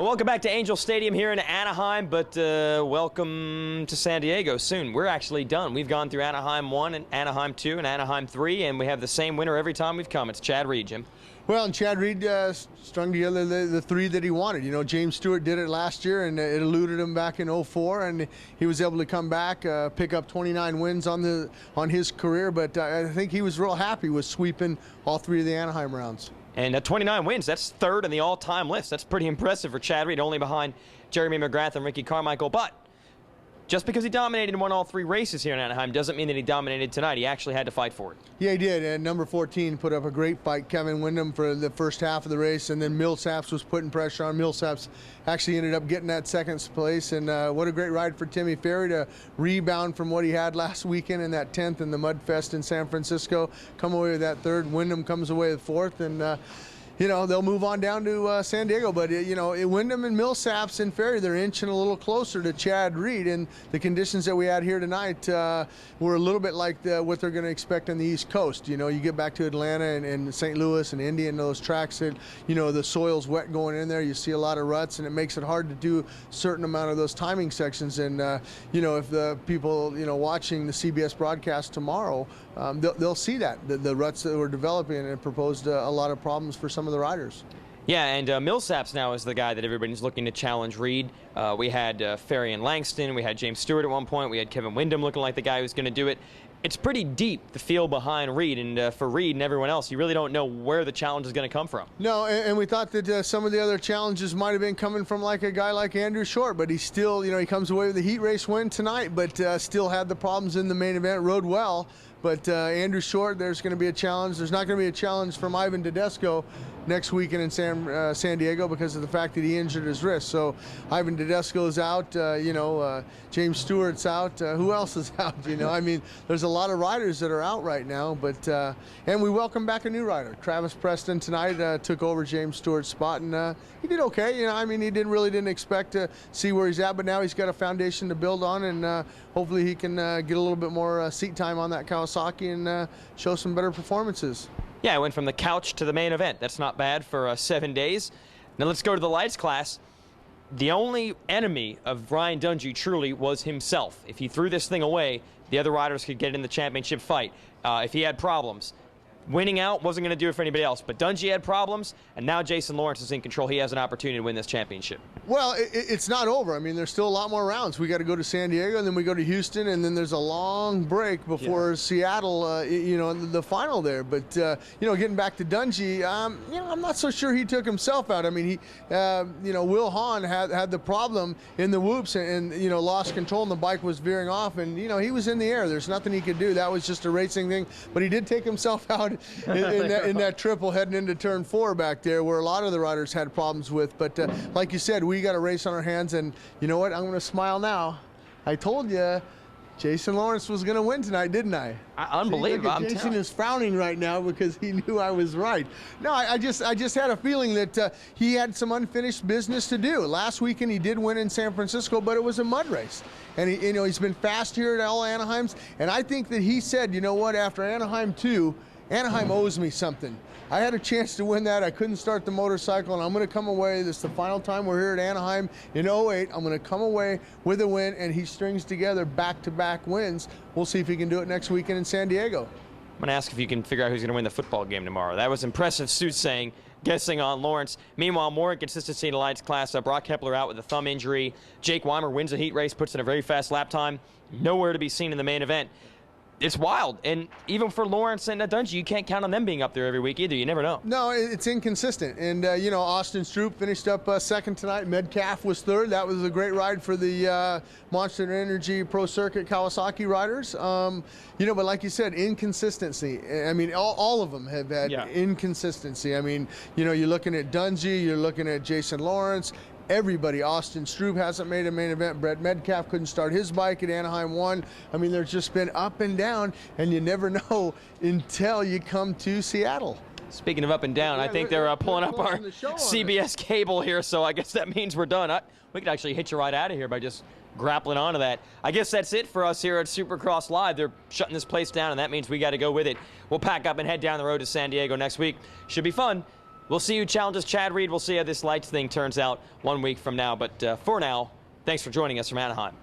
Well, welcome back to Angel Stadium here in Anaheim, but welcome to San Diego soon. We're actually done. We've gone through Anaheim 1 and Anaheim 2 and Anaheim 3, and we have the same winner every time we've come. It's Chad Reed, Jim. Well, and Chad Reed strung together the three that he wanted. You know, James Stewart did it last year, and it eluded him back in '04, and he was able to come back, pick up 29 wins on his career. But I think he was real happy with sweeping all three of the Anaheim rounds. And at 29 wins, that's third in the all-time list. That's pretty impressive for Chad Reed, only behind Jeremy McGrath and Ricky Carmichael. But just because he dominated and won all three races here in Anaheim doesn't mean that he dominated tonight. He actually had to fight for it. Yeah, he did. And number 14 put up a great fight, Kevin Windham, for the first half of the race. And then Millsaps was putting pressure on. Millsaps actually ended up getting that second place. And what a great ride for Timmy Ferry to rebound from what he had last weekend in that 10th in the Mudfest in San Francisco. Come away with that third. Wyndham comes away with fourth. And you know, they'll move on down to San Diego. But, you know, Wyndham and Millsaps and Ferry, they're inching a little closer to Chad Reed. And the conditions that we had here tonight were a little bit like what they're going to expect on the East Coast. You know, you get back to Atlanta and St. Louis and Indy and those tracks that, you know, the soil's wet going in there. You see a lot of ruts, and it makes it hard to do a certain amount of those timing sections. And, you know, if the people, you know, watching the CBS broadcast tomorrow, they'll see that, the ruts that we're developing, and it proposed a lot of problems for some of the riders. Yeah, and Millsaps now is the guy that everybody's looking to challenge Reed. We had Ferry and Langston. We had James Stewart at one point. We had Kevin Windham looking like the guy who's going to do it. It's pretty deep, the field behind Reed, and for Reed and everyone else, you really don't know where the challenge is going to come from. No, and we thought that some of the other challenges might have been coming from like a guy like Andrew Short, but he still, you know, he comes away with the heat race win tonight, but still had the problems in the main event, rode well. But Andrew Short, there's going to be a challenge. There's not going to be a challenge from Ivan Tedesco next weekend in San Diego because of the fact that he injured his wrist. So Ivan Tedesco's out, you know, James Stewart's out. Who else is out? You know, I mean, there's a lot of riders that are out right now. But and we welcome back a new rider. Travis Preston tonight took over James Stewart's spot, and he did okay. You know, I mean, he really didn't expect to see where he's at, but now he's got a foundation to build on, and hopefully he can get a little bit more seat time on that Kawasaki and show some better performances. Yeah, I went from the couch to the main event. That's not bad for 7 days. Now let's go to the lights class. The only enemy of Ryan Dungey truly was himself. If he threw this thing away, the other riders could get in the championship fight. If he had problems, winning out wasn't going to do it for anybody else. But Dungey had problems, and now Jason Lawrence is in control. He has an opportunity to win this championship. Well, it's not over. I mean, there's still a lot more rounds. We got to go to San Diego, and then we go to Houston, and then there's a long break before Seattle, you know, the final there. But, you know, getting back to Dungey, you know, I'm not so sure he took himself out. I mean, he, you know, Will Hahn had the problem in the whoops and, you know, lost control, and the bike was veering off, and, you know, he was in the air. There's nothing he could do. That was just a racing thing. But he did take himself out in that triple heading into turn 4 back there, where a lot of the riders had problems with. But like you said, we got a race on our hands, and you know what? I'm going to smile now. I told you Jason Lawrence was going to win tonight, didn't I? Unbelievable. See, Jason is frowning right now because he knew I was right. No, I just had a feeling that he had some unfinished business to do. Last weekend he did win in San Francisco, but it was a mud race. And he, you know, he's been fast here at all Anaheims, and I think that he said, you know what, after Anaheim 2, Anaheim owes me something. I had a chance to win that. I couldn't start the motorcycle, and I'm going to come away. This is the final time we're here at Anaheim in '08. I'm going to come away with a win, and he strings together back-to-back wins. We'll see if he can do it next weekend in San Diego. I'm going to ask if you can figure out who's going to win the football game tomorrow. That was impressive soothsaying, guessing on Lawrence. Meanwhile, more inconsistency in the lights class. Brock Kepler out with a thumb injury. Jake Weimer wins the heat race, puts in a very fast lap time. Nowhere to be seen in the main event. It's wild, and even for Lawrence and Dungey, you can't count on them being up there every week either. You never know. No, it's inconsistent. And, you know, Austin Stroop finished up second tonight. Metcalf was third. That was a great ride for the Monster Energy Pro Circuit Kawasaki riders. You know, but like you said, inconsistency. I mean, all of them have had inconsistency. I mean, you know, you're looking at Dungey, you're looking at Jason Lawrence. Everybody, Austin Stroop hasn't made a main event. Brett Metcalf couldn't start his bike at Anaheim 1. I mean, there's just been up and down, and you never know until you come to Seattle. Speaking of up and down, I think they're pulling up our CBS cable here, so I guess that means we're done. We could actually hit you right out of here by just grappling onto that. I guess that's it for us here at Supercross Live. They're shutting this place down, and that means we got to go with it. We'll pack up and head down the road to San Diego next week. Should be fun. We'll see who challenges Chad Reed. We'll see how this lights thing turns out 1 week from now. But for now, thanks for joining us from Anaheim.